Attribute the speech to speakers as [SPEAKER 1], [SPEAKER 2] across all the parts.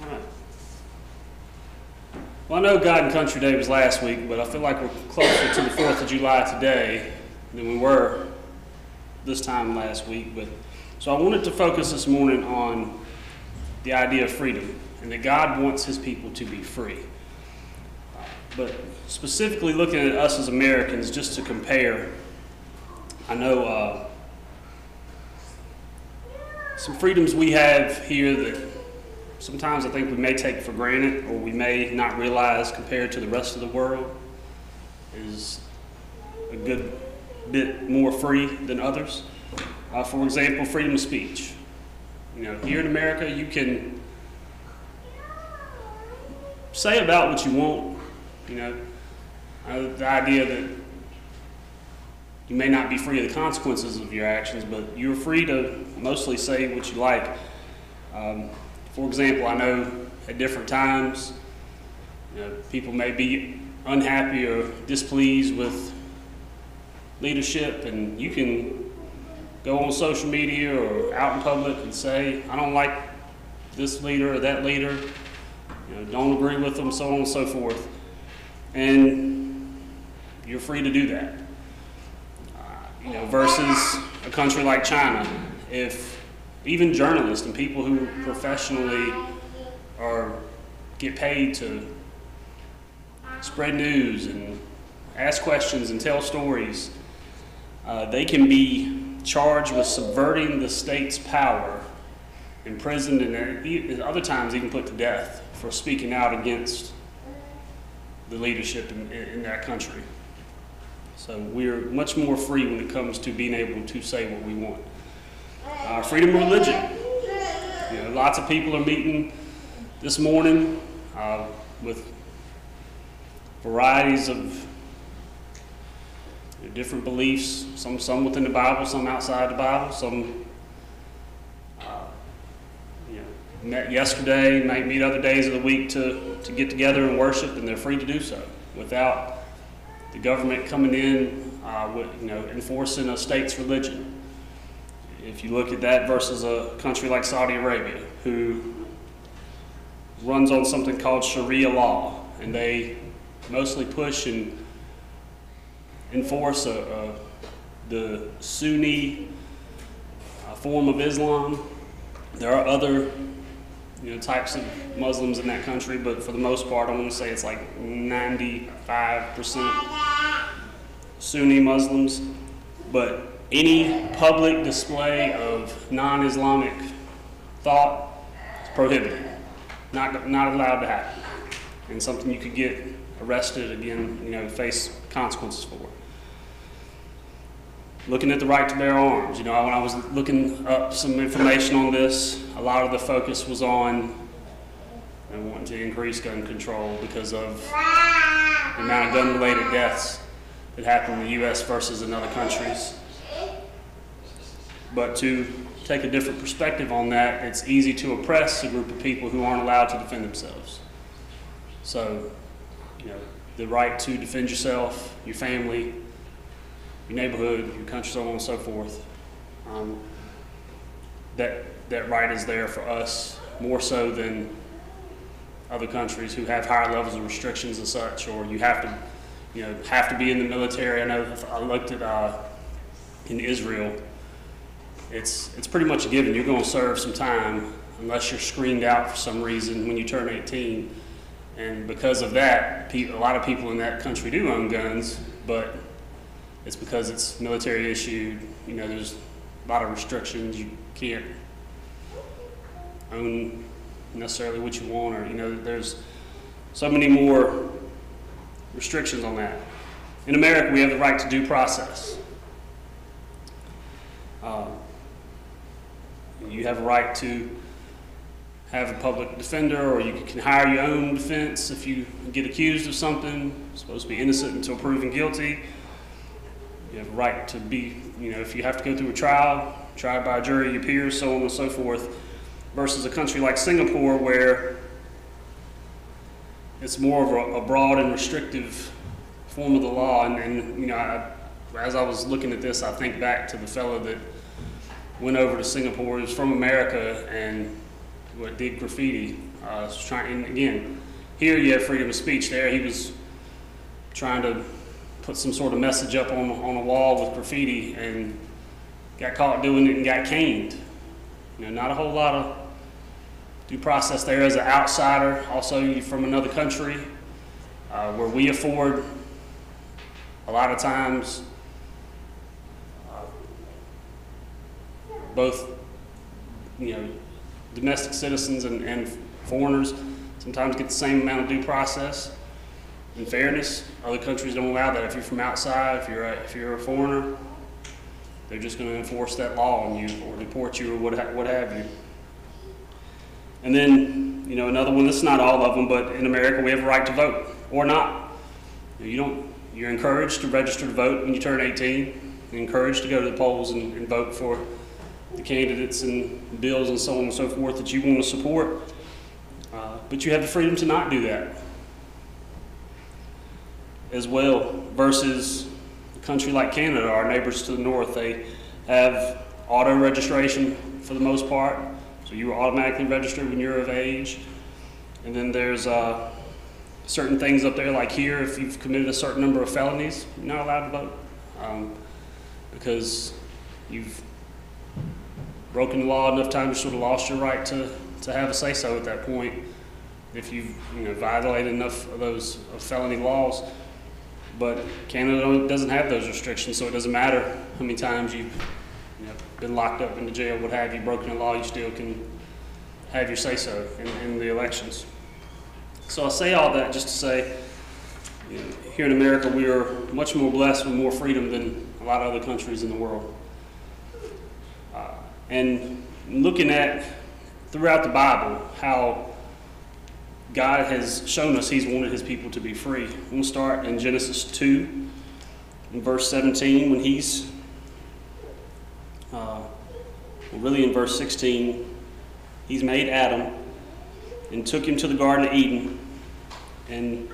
[SPEAKER 1] All right. Well, I know God and Country Day was last week, but I feel like we're closer to the 4th of July today than we were this time last week. So I wanted to focus this morning on the idea of freedom and that God wants his people to be free. But specifically looking at us as Americans, just to compare, I know some freedoms we have here that sometimes I think we may take for granted or we may not realize compared to the rest of the world is a good bit more free than others. For example, freedom of speech. You know, here in America, you can say about what you want. You know, the idea that you may not be free of the consequences of your actions, but you're free to mostly say what you like. For example, I know at different times, you know, people may be unhappy or displeased with leadership, and you can go on social media or out in public and say, I don't like this leader or that leader, you know, don't agree with them, so on and so forth. And you're free to do that. You know, versus a country like China, if even journalists and people who professionally get paid to spread news and ask questions and tell stories, they can be charged with subverting the state's power, imprisoned, and other times even put to death for speaking out against the leadership in that country. So we're much more free when it comes to being able to say what we want. Freedom of religion. You know, lots of people are meeting this morning with varieties of different beliefs, some within the Bible, some outside the Bible, some met yesterday, might meet other days of the week to get together and worship, and they're free to do so without the government coming in enforcing a state's religion. If you look at that versus a country like Saudi Arabia, who runs on something called Sharia law, and they mostly push and enforce the Sunni form of Islam. There are other types of Muslims in that country, but for the most part, I want to say it's like 95% Sunni Muslims. But any public display of non-Islamic thought is prohibited, not allowed to happen, and something you could get arrested again, face consequences for. Looking at the right to bear arms, when I was looking up some information on this, a lot of the focus was on wanting to increase gun control because of the amount of gun-related deaths that happen in the U.S. versus in other countries. But to take a different perspective on that, it's easy to oppress a group of people who aren't allowed to defend themselves. So, the right to defend yourself, your family, your neighborhood, your country, so on and so forth. That right is there for us more so than other countries who have higher levels of restrictions and such, or you have to be in the military. I know I looked at in Israel, it's pretty much a given. You're going to serve some time unless you're screened out for some reason when you turn 18. And because of that, a lot of people in that country do own guns, but it's because it's military issued. There's a lot of restrictions. You can't own necessarily what you want, or there's so many more restrictions on that. In America, we have the right to due process. You have a right to have a public defender, or you can hire your own defense if you get accused of something. You're supposed to be innocent until proven guilty. You have a right to be, if you have to go through a trial, tried by a jury, your peers, so on and so forth, versus a country like Singapore where it's more of a broad and restrictive form of the law. And as I was looking at this, I think back to the fellow that went over to Singapore. He was from America and what did graffiti. And again, here you have freedom of speech. There he was trying to put some sort of message up on a wall with graffiti and got caught doing it and got caned. Not a whole lot of due process there as an outsider. Also, you're from another country where we afford a lot of times both domestic citizens and foreigners sometimes get the same amount of due process and fairness. Other countries don't allow that. If you're from outside, if you're a foreigner, they're just going to enforce that law on you or deport you or what have you. And then, another one, this is not all of them, but in America we have a right to vote or not. You're encouraged to register to vote when you turn 18. You're encouraged to go to the polls and vote for the candidates and bills and so on and so forth that you want to support. But you have the freedom to not do that as well, versus a country like Canada, our neighbors to the north. They have auto registration for the most part, so you are automatically registered when you're of age. And then there's certain things up there, like here, if you've committed a certain number of felonies, you're not allowed to vote because you've broken the law enough times, you sort of lost your right to have a say-so at that point. If you've violated enough of those felony laws. But Canada doesn't have those restrictions, so it doesn't matter how many times you've been locked up in the jail, what have you, broken the law, you still can have your say-so in the elections. So I say all that just to say, here in America we are much more blessed with more freedom than a lot of other countries in the world. And looking at throughout the Bible how God has shown us He's wanted His people to be free. We'll start in Genesis 2, in verse 17, when He's, really in verse 16, He's made Adam and took him to the Garden of Eden and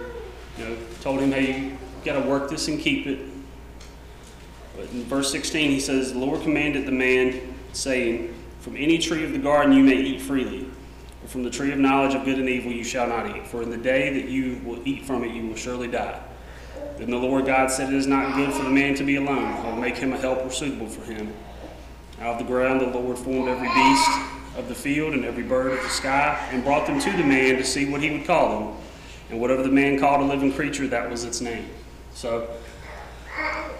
[SPEAKER 1] told him, hey, you got to work this and keep it. But in verse 16, He says, the Lord commanded the man, saying, from any tree of the garden you may eat freely. From the tree of knowledge of good and evil you shall not eat, for in the day that you will eat from it you will surely die. Then the Lord God said, it is not good for the man to be alone. I will make him a helper suitable for him. Out of the ground the Lord formed every beast of the field and every bird of the sky, and brought them to the man to see what he would call them. And whatever the man called a living creature, that was its name. So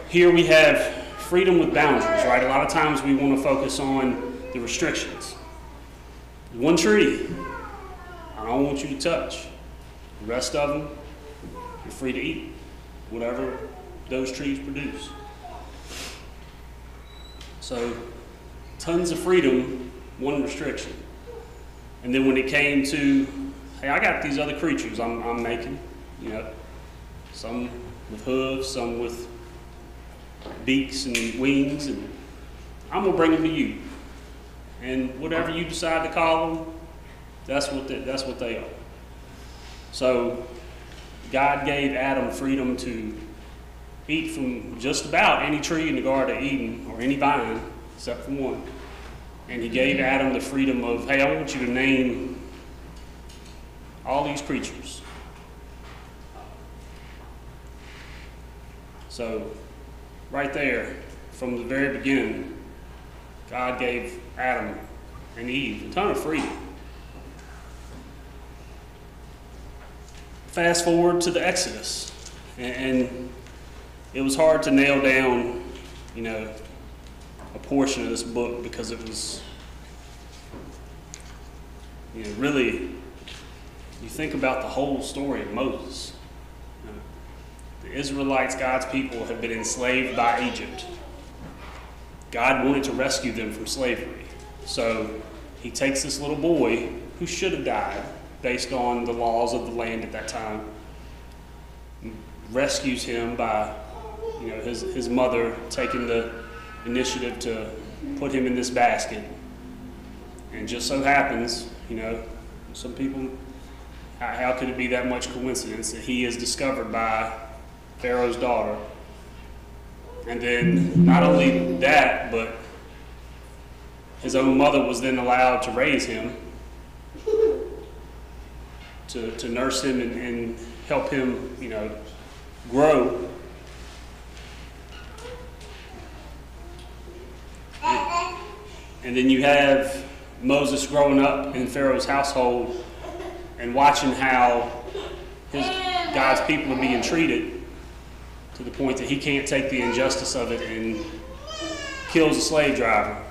[SPEAKER 1] here we have freedom with boundaries, right? A lot of times we want to focus on the restrictions. One tree I don't want you to touch. The rest of them, you're free to eat whatever those trees produce. So tons of freedom, one restriction. And then when it came to, hey, I got these other creatures I'm making, some with hooves, some with beaks and wings, and I'm gonna bring them to you. And whatever you decide to call them, that's what they are. So God gave Adam freedom to eat from just about any tree in the Garden of Eden, or any vine, except for one. And He gave Adam the freedom of, hey, I want you to name all these creatures. So right there, from the very beginning, God gave Adam and Eve a ton of freedom. Fast forward to the Exodus, and it was hard to nail down, a portion of this book, because it was, really, you think about the whole story of Moses. The Israelites, God's people, had been enslaved by Egypt. God wanted to rescue them from slavery. So He takes this little boy who should have died based on the laws of the land at that time, rescues him by his mother taking the initiative to put him in this basket. And just so happens, some people, how could it be that much coincidence that he is discovered by Pharaoh's daughter? And then not only that, but his own mother was then allowed to raise him. to nurse him and help him, grow. And then you have Moses growing up in Pharaoh's household and watching how God's people are being treated to the point that he can't take the injustice of it and kills a slave driver.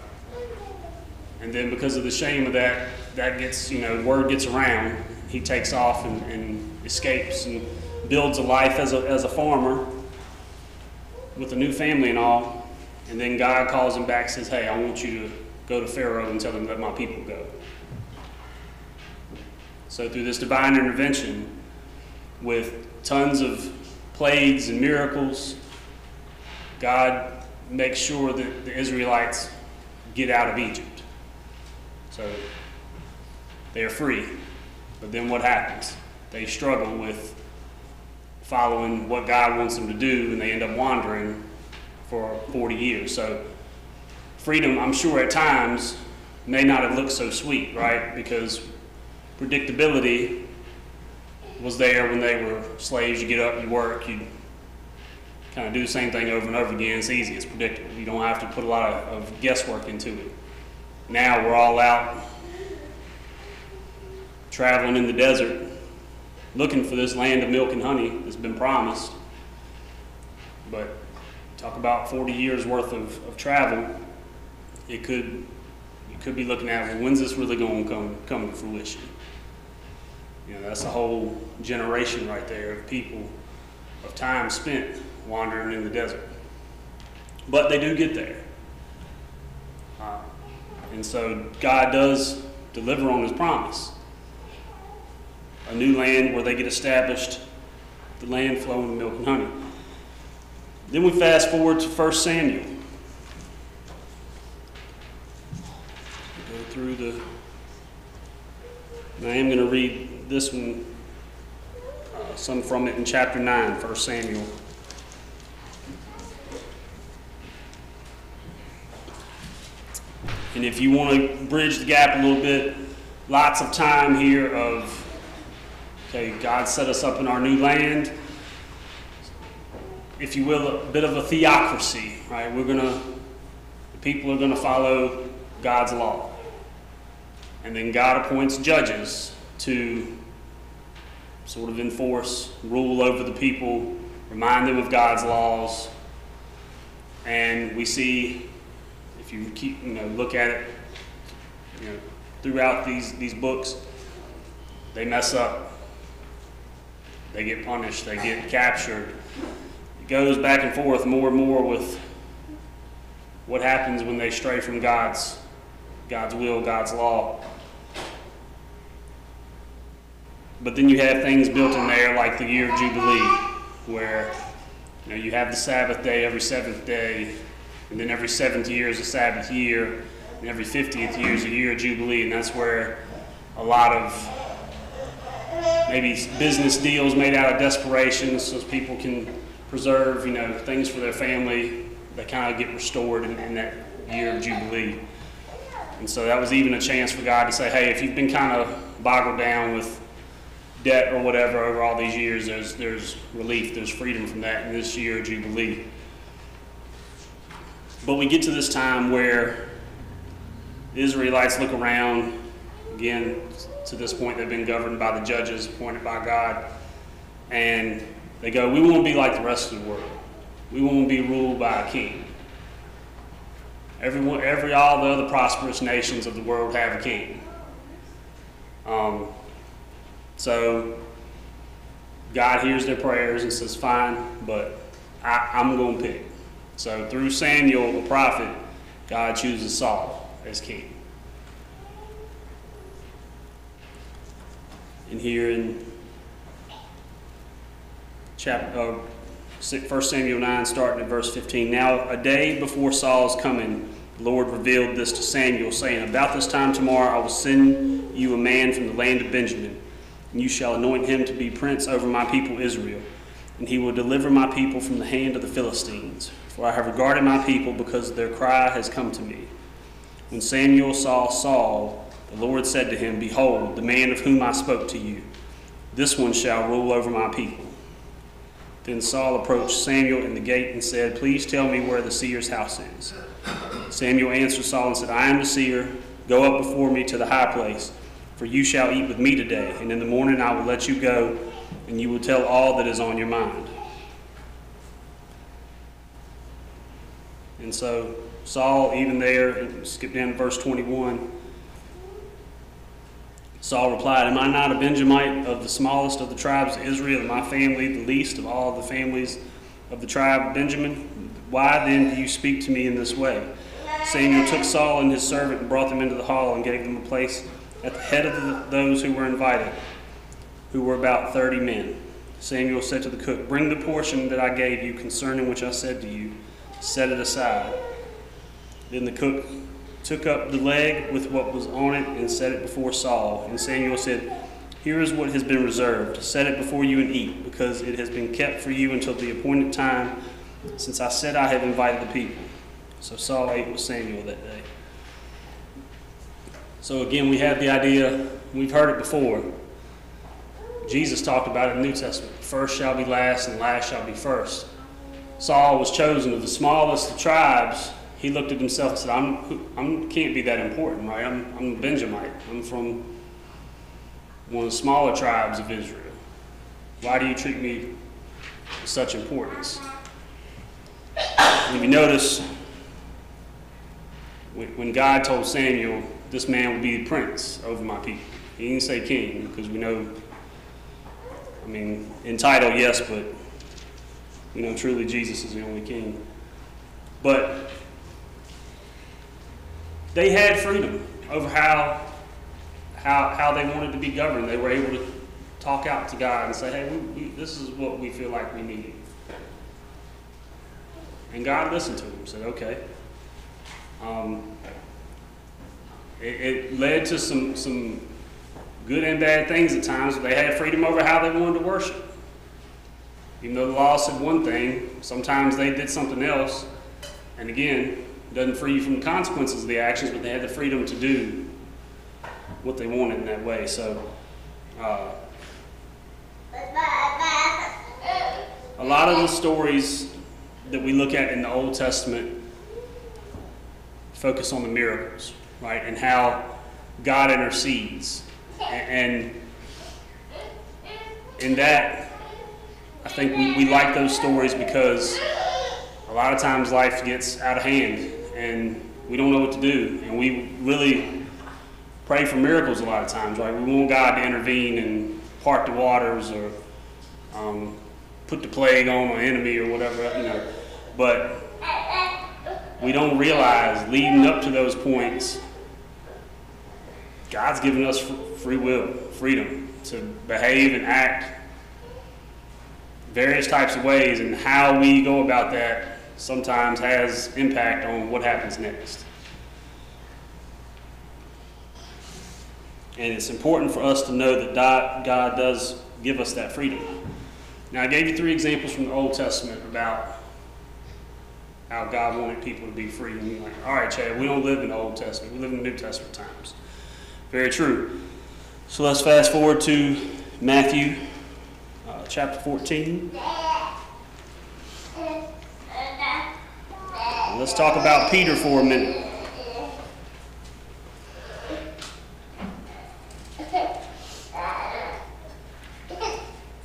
[SPEAKER 1] And then because of the shame of that gets, word gets around, he takes off and escapes and builds a life as a farmer with a new family and all. And then God calls him back and says, hey, I want you to go to Pharaoh and tell him, let my people go. So through this divine intervention, with tons of plagues and miracles, God makes sure that the Israelites get out of Egypt. So they are free. But then what happens? They struggle with following what God wants them to do, and they end up wandering for 40 years. So freedom, I'm sure at times, may not have looked so sweet, right? Because predictability was there when they were slaves. You get up, you work, you kind of do the same thing over and over again. It's easy, it's predictable. You don't have to put a lot of guesswork into it. Now we're all out traveling in the desert, looking for this land of milk and honey that's been promised. But talk about 40 years worth of travel, you could be looking at, well, when's this really going to come to fruition? That's a whole generation right there of people, of time spent wandering in the desert. But they do get there. And so God does deliver on his promise. A new land where they get established, the land flowing with milk and honey. Then we fast forward to 1 Samuel. Go through and I am going to read this one, some from it in chapter 9, 1 Samuel. And if you want to bridge the gap a little bit, lots of time here of, okay, God set us up in our new land. If you will, a bit of a theocracy, right? The people are going to follow God's law. And then God appoints judges to sort of enforce, rule over the people, remind them of God's laws. And we see, if you look at it, throughout these books, they mess up. They get punished, they get captured. It goes back and forth more and more with what happens when they stray from God's will, God's law. But then you have things built in there like the year of Jubilee, where you have the Sabbath day every seventh day, and then every seventh year is a Sabbath year, and every 50th year is a year of Jubilee, and that's where a lot of maybe business deals made out of desperation so people can preserve, things for their family that kind of get restored in that year of Jubilee. And so that was even a chance for God to say, hey, if you've been kind of boggled down with debt or whatever over all these years, there's relief, there's freedom from that in this year of Jubilee. But we get to this time where the Israelites look around, again, to this point they've been governed by the judges appointed by God, and they go, we won't be like the rest of the world. We won't be ruled by a king. All the other prosperous nations of the world have a king. So God hears their prayers and says, fine, but I'm going to pick. So through Samuel, the prophet, God chooses Saul as king. And here in 1 Samuel 9, starting at verse 15. Now a day before Saul's coming, the Lord revealed this to Samuel, saying, about this time tomorrow I will send you a man from the land of Benjamin, and you shall anoint him to be prince over my people Israel. And he will deliver my people from the hand of the Philistines. For I have regarded my people because their cry has come to me. When Samuel saw Saul, the Lord said to him, behold, the man of whom I spoke to you. This one shall rule over my people." Then Saul approached Samuel in the gate and said, "Please tell me where the seer's house is." Samuel answered Saul and said, "I am the seer. Go up before me to the high place, for you shall eat with me today, and in the morning I will let you go, and you will tell all that is on your mind." And so Saul, even there, and skip down to verse 21, Saul replied, "Am I not a Benjamite of the smallest of the tribes of Israel, and my family the least of all the families of the tribe of Benjamin? Why then do you speak to me in this way?" Samuel took Saul and his servant and brought them into the hall and gave them a place at the head of those who were invited, who were about 30 men. Samuel said to the cook, "Bring the portion that I gave you concerning which I said to you, set it aside." Then the cook took up the leg with what was on it and set it before Saul. And Samuel said, "Here is what has been reserved. Set it before you and eat, because it has been kept for you until the appointed time, since I said I have invited the people." So Saul ate with Samuel that day. So again, we have the idea, we've heard it before. Jesus talked about it in the New Testament. First shall be last, and last shall be first. Saul was chosen of the smallest of tribes. He looked at himself and said, I can't be that important, right? I'm a Benjamite. I'm from one of the smaller tribes of Israel. Why do you treat me with such importance? And if you notice, when God told Samuel, this man would be the prince over my people, he didn't say king, because we know, I mean, in title, yes, but we know truly Jesus is the only king. But they had freedom over how they wanted to be governed. They were able to talk out to God and say, "Hey, this is what we feel like we need." And God listened to them, said, "Okay." It led to some good and bad things at times. They had freedom over how they wanted to worship. Even though the law said one thing, sometimes they did something else. And again, it doesn't free you from the consequences of the actions, but they had the freedom to do what they wanted in that way. So, a lot of the stories that we look at in the Old Testament focus on the miracles, right? And how God intercedes. And in that, I think we like those stories because a lot of times life gets out of hand and we don't know what to do. And we really pray for miracles a lot of times, right? We want God to intervene and part the waters or put the plague on an enemy or whatever, you know. But we don't realize leading up to those points, God's given us free will, freedom to behave and act various types of ways, and how we go about that sometimes has impact on what happens next. And it's important for us to know that God does give us that freedom. Now, I gave you 3 examples from the Old Testament about how God wanted people to be free. And you're like, all right, Chad, we don't live in the Old Testament. We live in the New Testament times. Very true. So let's fast forward to Matthew chapter 14. Let's talk about Peter for a minute.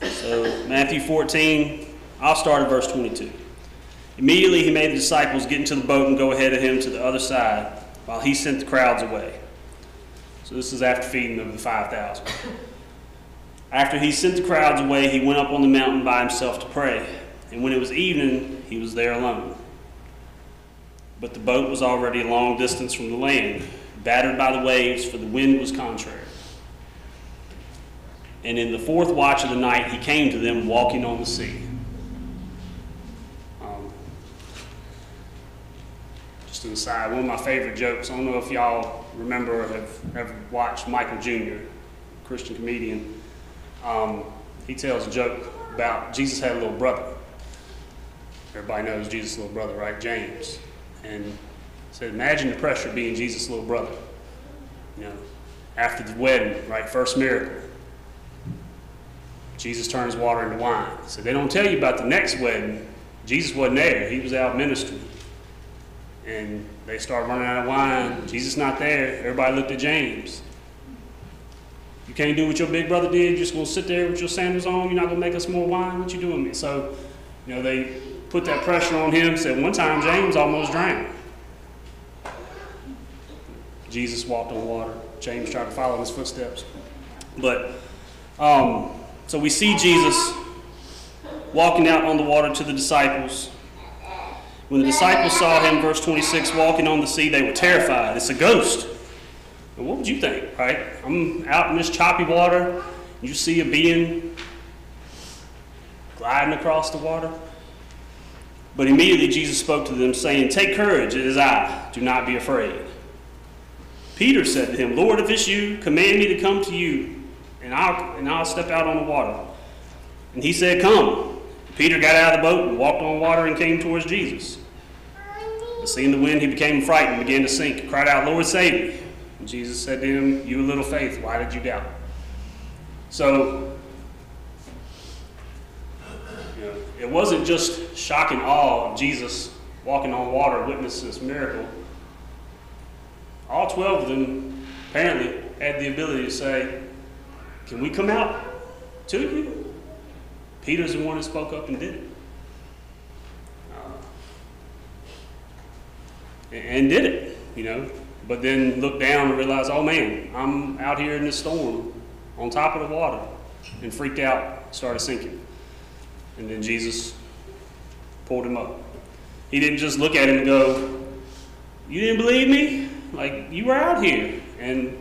[SPEAKER 1] So Matthew 14, I'll start at verse 22. Immediately he made the disciples get into the boat and go ahead of him to the other side while he sent the crowds away. So this is after feeding of the 5,000. After he sent the crowds away, he went up on the mountain by himself to pray. And when it was evening, he was there alone. But the boat was already a long distance from the land, battered by the waves, for the wind was contrary. And in the 4th watch of the night, he came to them walking on the sea. Just an aside, one of my favorite jokes, I don't know if y'all remember or have watched Michael Jr., Christian comedian. He tells a joke about Jesus had a little brother. Everybody knows Jesus' little brother, right? James. And said, imagine the pressure of being Jesus' little brother. You know, after the wedding, right? First miracle. Jesus turns water into wine. So they don't tell you about the next wedding. Jesus wasn't there. He was out ministering. And they start running out of wine. Jesus not there. Everybody looked at James. You can't do what your big brother did. You're just going to sit there with your sandals on. You're not going to make us more wine. What you doing? So, they put that pressure on him. Said one time James almost drowned. Jesus walked on water. James tried to follow in his footsteps. But, so we see Jesus walking out on the water to the disciples. When the disciples saw him, verse 26, walking on the sea, they were terrified. It's a ghost. And what would you think, right? I'm out in this choppy water. You see a being gliding across the water. But immediately Jesus spoke to them, saying, "Take courage, it is I. Do not be afraid." Peter said to him, "Lord, if it's you, command me to come to you, and I'll step out on the water." And he said, "Come." Peter got out of the boat and walked on water and came towards Jesus. But seeing the wind, he became frightened and began to sink. He cried out, "Lord, save me." And Jesus said to him, "You of little faith, why did you doubt?" So, it wasn't just shock and awe of Jesus walking on water, witnessing this miracle. All 12 of them apparently had the ability to say, "Can we come out to you?" Peter's the one that spoke up and did it. And did it, But then looked down and realized, oh man, I'm out here in this storm on top of the water, and freaked out, started sinking. And then Jesus pulled him up. He didn't just look at him and go, "You didn't believe me? Like, you were out here." And,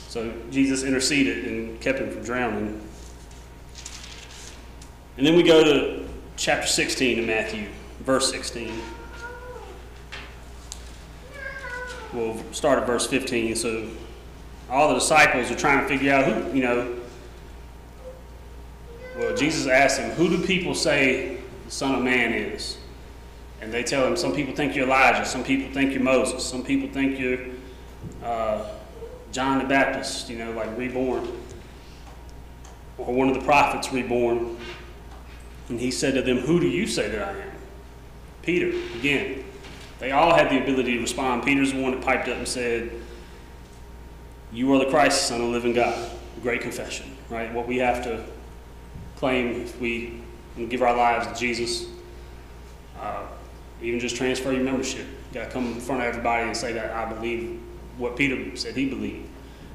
[SPEAKER 1] so Jesus interceded and kept him from drowning. And then we go to chapter 16 of Matthew, verse 16. We'll start at verse 15. So all the disciples are trying to figure out who, well, Jesus asked him, "Who do people say the Son of Man is?" And they tell him, some people think you're Elijah, some people think you're Moses, some people think you're John the Baptist, like reborn, or one of the prophets reborn. And he said to them, "Who do you say that I am?" Peter, again. They all had the ability to respond. Peter's the one that piped up and said, "You are the Christ, Son of the living God." Great confession, right? What we have to claim if we give our lives to Jesus. Even just transfer your membership. You got to come in front of everybody and say that I believe what Peter said he believed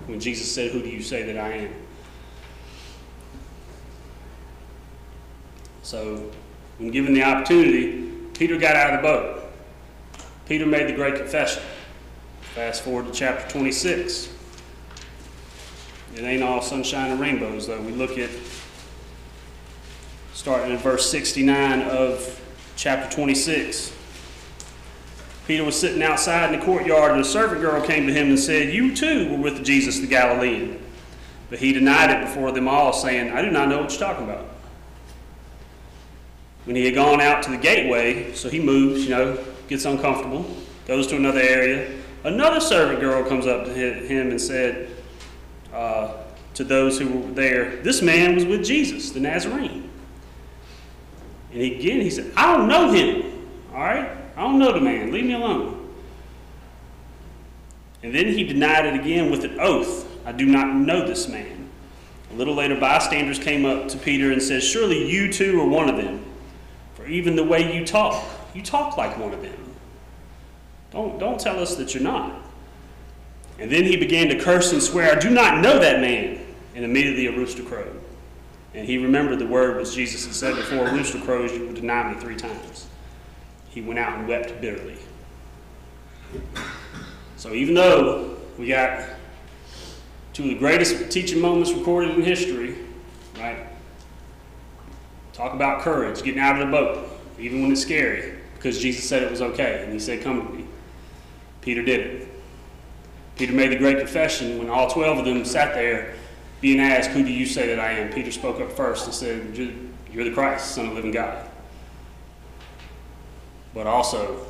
[SPEAKER 1] when Jesus said, "Who do you say that I am?" So, when given the opportunity, Peter got out of the boat. Peter made the great confession. Fast forward to chapter 26. It ain't all sunshine and rainbows, though. We look at, starting at verse 69 of chapter 26. Peter was sitting outside in the courtyard, and a servant girl came to him and said, "You too were with Jesus the Galilean." But he denied it before them all, saying, "I do not know what you're talking about." When he had gone out to the gateway, so he moves, gets uncomfortable, goes to another area, another servant girl comes up to him and said to those who were there, "This man was with Jesus, the Nazarene." And he said, "I don't know him, all right? I don't know the man. Leave me alone." And then he denied it again with an oath, "I do not know this man." A little later, bystanders came up to Peter and said, "Surely you too are one of them. For even the way you talk like one of them. Don't tell us that you're not." And then he began to curse and swear, "I do not know that man." And immediately a rooster crowed. And he remembered the word which Jesus had said, "Before a rooster crows, you will deny me 3 times. He went out and wept bitterly. So even though we got 2 of the greatest teaching moments recorded in history, right? Talk about courage, getting out of the boat, even when it's scary, because Jesus said it was okay, and he said, "Come to me." Peter did it. Peter made the great confession when all 12 of them sat there being asked, "Who do you say that I am?" Peter spoke up first and said, "You're the Christ, Son of the living God." But also,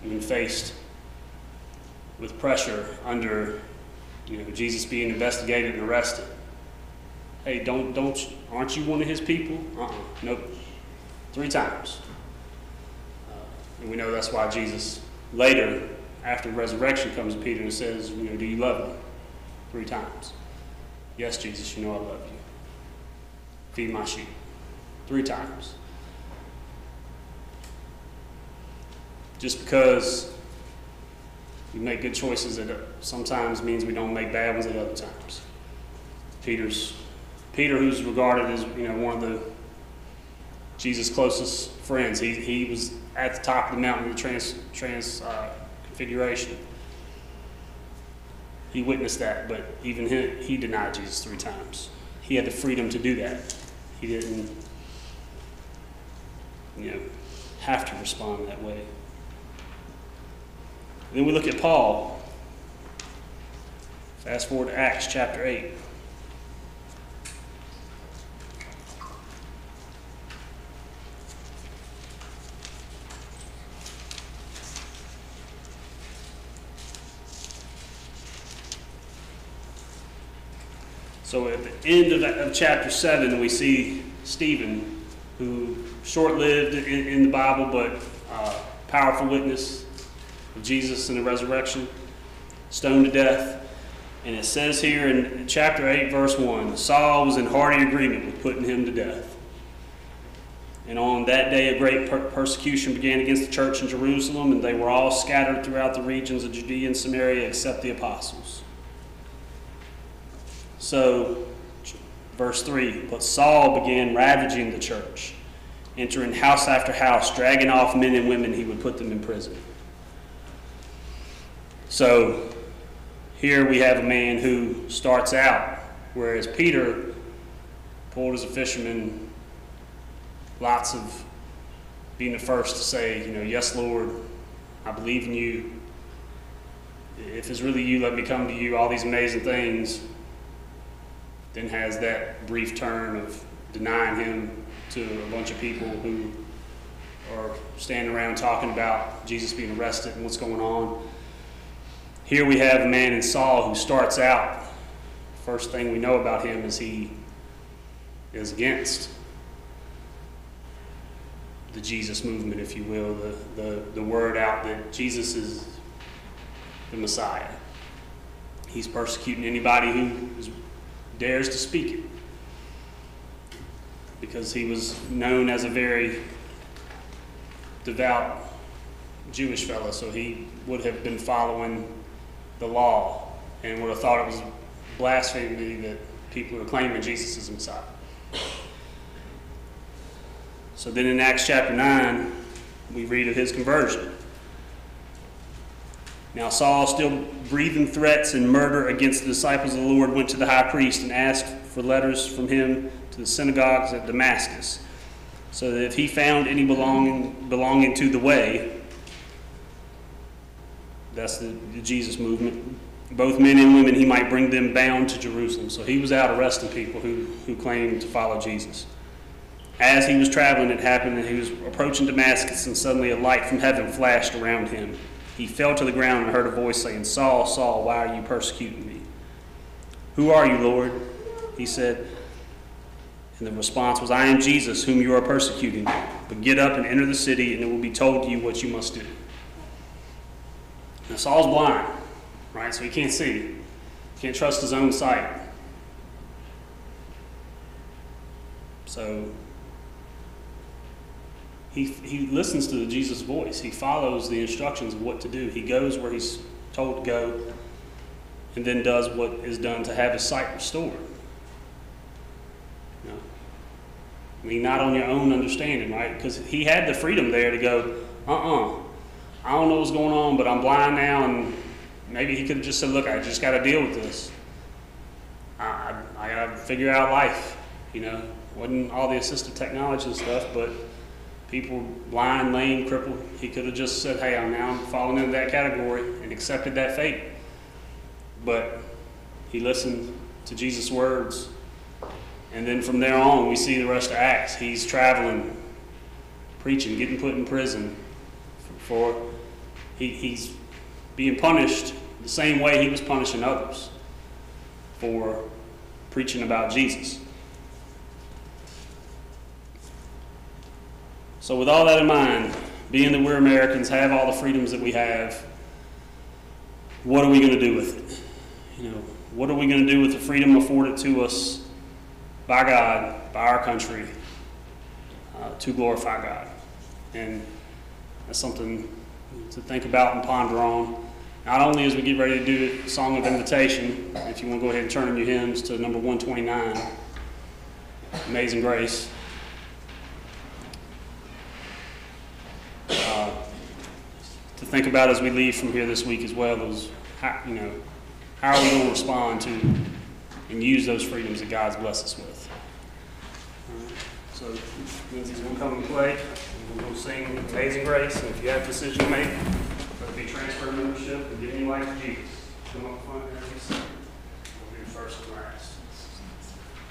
[SPEAKER 1] when faced with pressure under Jesus being investigated and arrested, hey, aren't you one of his people? Nope. 3 times. And we know that's why Jesus later, after resurrection, comes to Peter and says, do you love me? 3 times. Yes, Jesus, you know I love you. Feed my sheep. 3 times. Just because we make good choices at sometimes means we don't make bad ones at other times. Peter, who's regarded as one of the Jesus' closest friends, he was at the top of the mountain of the transfiguration. He witnessed that, but even he denied Jesus 3 times. He had the freedom to do that. He didn't, have to respond that way. Then we look at Paul. Fast forward to Acts chapter 8. So at the end of chapter 7, we see Stephen, who short-lived in the Bible, but powerful witness of Jesus and the resurrection, stoned to death. And it says here in chapter 8, verse 1, Saul was in hearty agreement with putting him to death. And on that day a great persecution began against the church in Jerusalem, and they were all scattered throughout the regions of Judea and Samaria except the apostles. So, verse 3, but Saul began ravaging the church, entering house after house, dragging off men and women, he would put them in prison. So, here we have a man who starts out, whereas Peter, pulled as a fisherman, lots of being the first to say, yes, Lord, I believe in you. If it's really you, let me come to you, all these amazing things. Then has that brief turn of denying him to a bunch of people who are standing around talking about Jesus being arrested and what's going on. Here we have a man in Saul who starts out, first thing we know about him is he is against the Jesus movement, if you will, the word out that Jesus is the Messiah. He's persecuting anybody who dares to speak it, because he was known as a very devout Jewish fellow, so he would have been following the law and would have thought it was blasphemy that people are claiming Jesus is the Messiah. So then in Acts chapter 9, we read of his conversion. Now Saul, still breathing threats and murder against the disciples of the Lord, went to the high priest and asked for letters from him to the synagogues at Damascus, so that if he found any belonging to the way, that's the Jesus movement, both men and women, he might bring them bound to Jerusalem. So he was out arresting people who claimed to follow Jesus. As he was traveling, it happened that he was approaching Damascus, and suddenly a light from heaven flashed around him. He fell to the ground and heard a voice saying, Saul, Saul, why are you persecuting me? Who are you, Lord? He said. And the response was, I am Jesus, whom you are persecuting. But get up and enter the city, and it will be told to you what you must do. Now Saul's blind, right? So he can't see. He can't trust his own sight. So he listens to Jesus' voice. He follows the instructions of what to do. He goes where he's told to go, and then does what is done to have his sight restored. Lean not on your own understanding, right? Because he had the freedom there to go, I don't know what's going on, but I'm blind now, and maybe he could have just said, look, I just got to deal with this. I got to figure out life, Wasn't all the assistive technology and stuff, but people blind, lame, crippled, he could have just said, hey, I'm falling into that category, and accepted that fate. But he listened to Jesus' words, and then from there on, we see the rest of Acts. He's traveling, preaching, getting put in prison he's being punished the same way he was punishing others for preaching about Jesus. So with all that in mind, being that we're Americans, have all the freedoms that we have, what are we going to do with it? You know, what are we going to do with the freedom afforded to us by God, by our country, to glorify God? And that's something to think about and ponder on. Not only as we get ready to do a song of invitation, if you want to go ahead and turn in your hymns to number 129, Amazing Grace. To think about as we leave from here this week as well is how, you know, how are we going to respond to and use those freedoms that God's blessed us with. So Lindsay's going to come and play, and we're going to sing Amazing Grace, and if you have a decision to make, whether it be transfer membership or giving your life to Jesus, come up front and sing. We'll be the first and last.